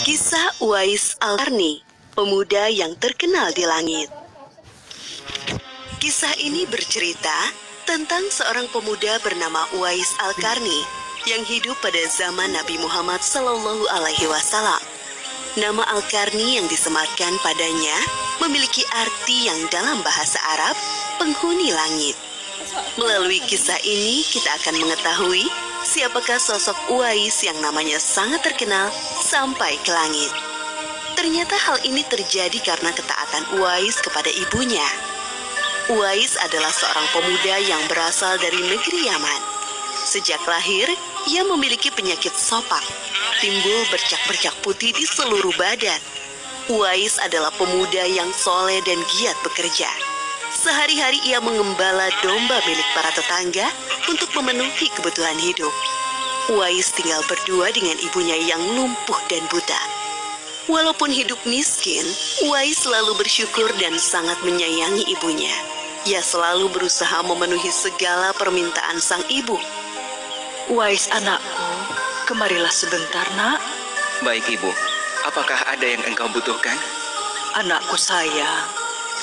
Kisah Uwais Al-Qarni, pemuda yang terkenal di langit. Kisah ini bercerita tentang seorang pemuda bernama Uwais Al-Qarni yang hidup pada zaman Nabi Muhammad SAW. Nama Al-Qarni yang disematkan padanya memiliki arti yang dalam bahasa Arab, penghuni langit. Melalui kisah ini kita akan mengetahui siapakah sosok Uwais yang namanya sangat terkenal sampai ke langit. Ternyata hal ini terjadi karena ketaatan Uwais kepada ibunya. Uwais adalah seorang pemuda yang berasal dari negeri Yaman. Sejak lahir, ia memiliki penyakit sopak, timbul bercak-bercak putih di seluruh badan. Uwais adalah pemuda yang soleh dan giat bekerja. Sehari-hari ia mengembala domba milik para tetangga untuk memenuhi kebutuhan hidup. Uwais tinggal berdua dengan ibunya yang lumpuh dan buta. Walaupun hidup miskin, Uwais selalu bersyukur dan sangat menyayangi ibunya. Ia selalu berusaha memenuhi segala permintaan sang ibu. Uwais anakku, kemarilah sebentar nak. Baik ibu, apakah ada yang engkau butuhkan? Anakku sayang,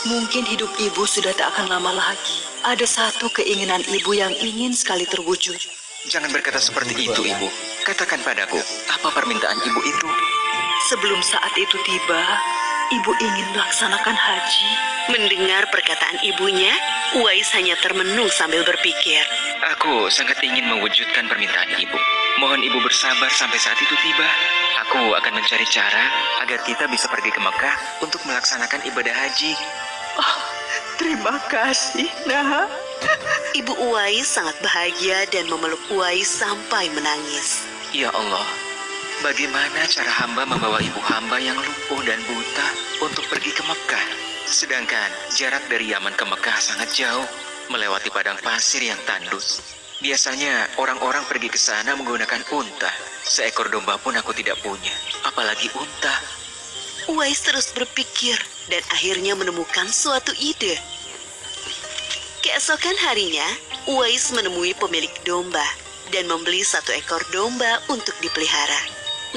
mungkin hidup ibu sudah tak akan lama lagi. Ada satu keinginan ibu yang ingin sekali terwujud. Jangan berkata seperti itu ibu. Katakan padaku, apa permintaan ibu itu? Sebelum saat itu tiba, ibu ingin melaksanakan haji. Mendengar perkataan ibunya, Uwais hanya termenung sambil berpikir. Aku sangat ingin mewujudkan permintaan ibu. Mohon ibu bersabar sampai saat itu tiba. Aku akan mencari cara agar kita bisa pergi ke Mekah untuk melaksanakan ibadah haji. Oh, terima kasih nak. Ibu Uwais sangat bahagia dan memeluk Uwais sampai menangis. Ya Allah, bagaimana cara hamba membawa ibu hamba yang lumpuh dan buta untuk pergi ke Mekah? Sedangkan jarak dari Yaman ke Mekah sangat jauh, melewati padang pasir yang tandus. Biasanya orang-orang pergi ke sana menggunakan unta. Seekor domba pun aku tidak punya, apalagi unta. Uwais terus berpikir dan akhirnya menemukan suatu ide. Keesokan harinya, Uwais menemui pemilik domba dan membeli 1 ekor domba untuk dipelihara.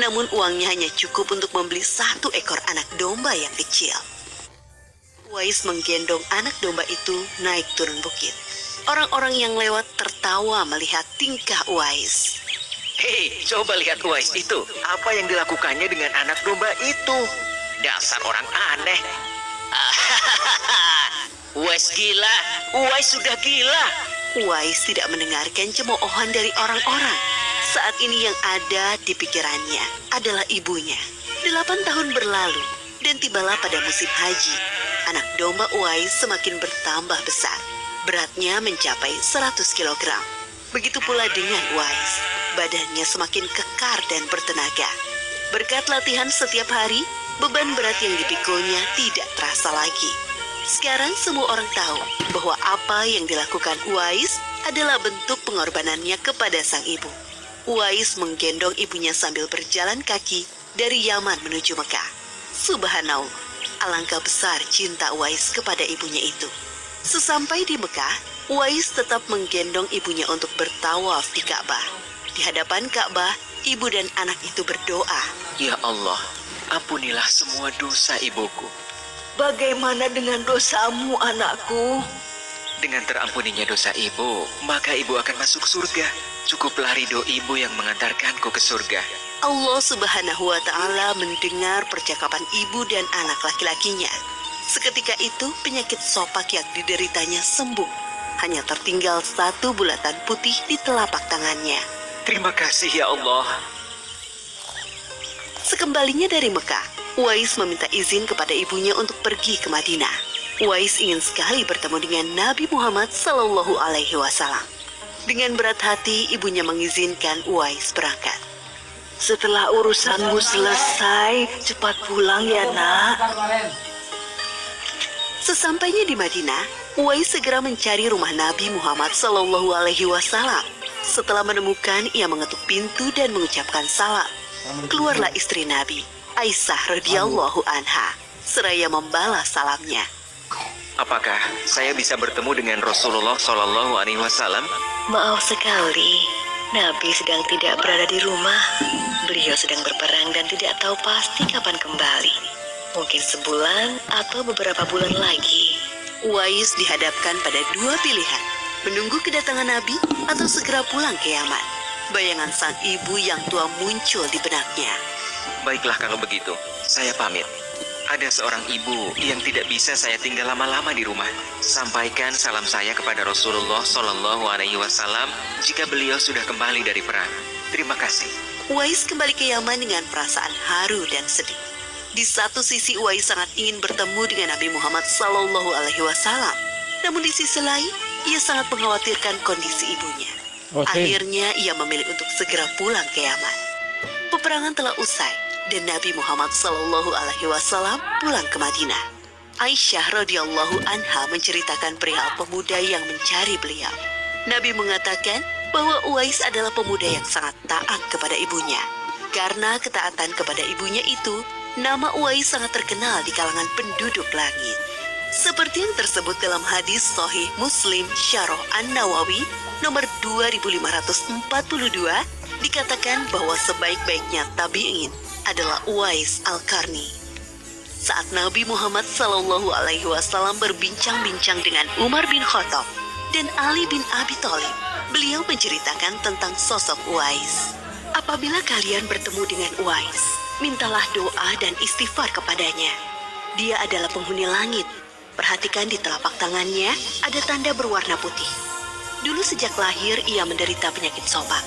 Namun uangnya hanya cukup untuk membeli 1 ekor anak domba yang kecil. Uwais menggendong anak domba itu naik turun bukit. Orang-orang yang lewat tertawa melihat tingkah Uwais. Hei, coba lihat Uwais itu. Apa yang dilakukannya dengan anak domba itu? Dasar orang aneh. Uwais gila. Uwais sudah gila. Uwais tidak mendengarkan cemoohan dari orang-orang. Saat ini yang ada di pikirannya adalah ibunya. 8 tahun berlalu dan tibalah pada musim haji. Anak domba Uwais semakin bertambah besar. Beratnya mencapai 100 kilogram. Begitu pula dengan Uwais. Badannya semakin kekar dan bertenaga. Berkat latihan setiap hari, beban berat yang dipikulnya tidak terasa lagi. Sekarang semua orang tahu bahwa apa yang dilakukan Uwais adalah bentuk pengorbanannya kepada sang ibu. Uwais menggendong ibunya sambil berjalan kaki dari Yaman menuju Mekah. Subhanallah, alangkah besar cinta Uwais kepada ibunya itu. Sesampai di Mekah, Uwais tetap menggendong ibunya untuk bertawaf di Ka'bah. Di hadapan Ka'bah, ibu dan anak itu berdoa. Ya Allah, ampunilah semua dosa ibuku. Bagaimana dengan dosamu anakku? Dengan terampuninya dosa ibu, maka ibu akan masuk surga. Cukuplah ridho ibu yang mengantarkanku ke surga. Allah Subhanahu wa Ta'ala mendengar percakapan ibu dan anak laki-lakinya. Seketika itu penyakit sopak yang dideritanya sembuh. Hanya tertinggal 1 bulatan putih di telapak tangannya. Terima kasih ya Allah. Sekembalinya dari Mekah, Uwais meminta izin kepada ibunya untuk pergi ke Madinah. Uwais ingin sekali bertemu dengan Nabi Muhammad SAW. Dengan berat hati, ibunya mengizinkan Uwais berangkat. Setelah urusanmu selesai, cepat pulang ya nak. Sesampainya di Madinah, Uwais segera mencari rumah Nabi Muhammad SAW. Setelah menemukan, ia mengetuk pintu dan mengucapkan salam. Keluarlah istri Nabi, Aisyah radhiyallahu anha, seraya membalas salamnya. Apakah saya bisa bertemu dengan Rasulullah SAW? Maaf sekali, Nabi sedang tidak berada di rumah. Beliau sedang berperang dan tidak tahu pasti kapan kembali. Mungkin sebulan atau beberapa bulan lagi. Uwais dihadapkan pada dua pilihan, menunggu kedatangan Nabi atau segera pulang ke Yaman. Bayangan sang ibu yang tua muncul di benaknya. Baiklah kalau begitu, saya pamit. Ada seorang ibu yang tidak bisa saya tinggal lama-lama di rumah. Sampaikan salam saya kepada Rasulullah Shallallahu Alaihi Wasallam jika beliau sudah kembali dari perang. Terima kasih. Uwais kembali ke Yaman dengan perasaan haru dan sedih. Di satu sisi Uwais sangat ingin bertemu dengan Nabi Muhammad Sallallahu Alaihi Wasallam, namun di sisi lain ia sangat mengkhawatirkan kondisi ibunya. Akhirnya ia memilih untuk segera pulang ke Yaman. Peperangan telah usai dan Nabi Muhammad Sallallahu Alaihi Wasallam pulang ke Madinah. Aisyah radhiyallahu anha menceritakan perihal pemuda yang mencari beliau. Nabi mengatakan bahwa Uwais adalah pemuda yang sangat taat kepada ibunya. Karena ketaatan kepada ibunya itu, nama Uwais sangat terkenal di kalangan penduduk langit. Seperti yang tersebut dalam hadis Sahih Muslim Syarah An-Nawawi nomor 2542, dikatakan bahwa sebaik-baiknya tabi'in adalah Uwais Al-Qarni. Saat Nabi Muhammad Sallallahu Alaihi Wasallam berbincang-bincang dengan Umar bin Khattab dan Ali bin Abi Thalib, beliau menceritakan tentang sosok Uwais. Apabila kalian bertemu dengan Uwais, mintalah doa dan istighfar kepadanya. Dia adalah penghuni langit. Perhatikan di telapak tangannya ada tanda berwarna putih. Dulu sejak lahir ia menderita penyakit sopak.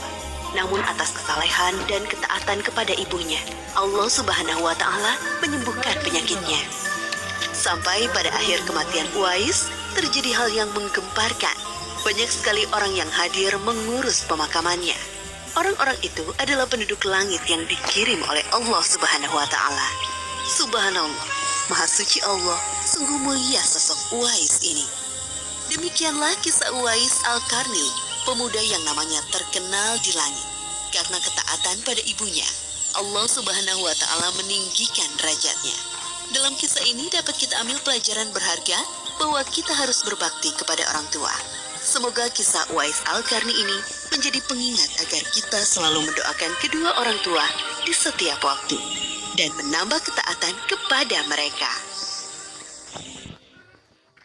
Namun atas kesalehan dan ketaatan kepada ibunya, Allah Subhanahu wa Ta'ala menyembuhkan penyakitnya. Sampai pada akhir kematian Uwais, terjadi hal yang menggemparkan. Banyak sekali orang yang hadir mengurus pemakamannya. Orang-orang itu adalah penduduk langit yang dikirim oleh Allah Subhanahu wa Ta'ala. Subhanallah, Maha Suci Allah, sungguh mulia sosok Uwais ini. Demikianlah kisah Uwais Al-Qarni, pemuda yang namanya terkenal di langit. Karena ketaatan pada ibunya, Allah Subhanahu wa Ta'ala meninggikan derajatnya. Dalam kisah ini dapat kita ambil pelajaran berharga bahwa kita harus berbakti kepada orang tua. Semoga kisah Uwais Al-Qarni ini menjadi pengingat agar kita selalu mendoakan kedua orang tua di setiap waktu dan menambah ketaatan kepada mereka.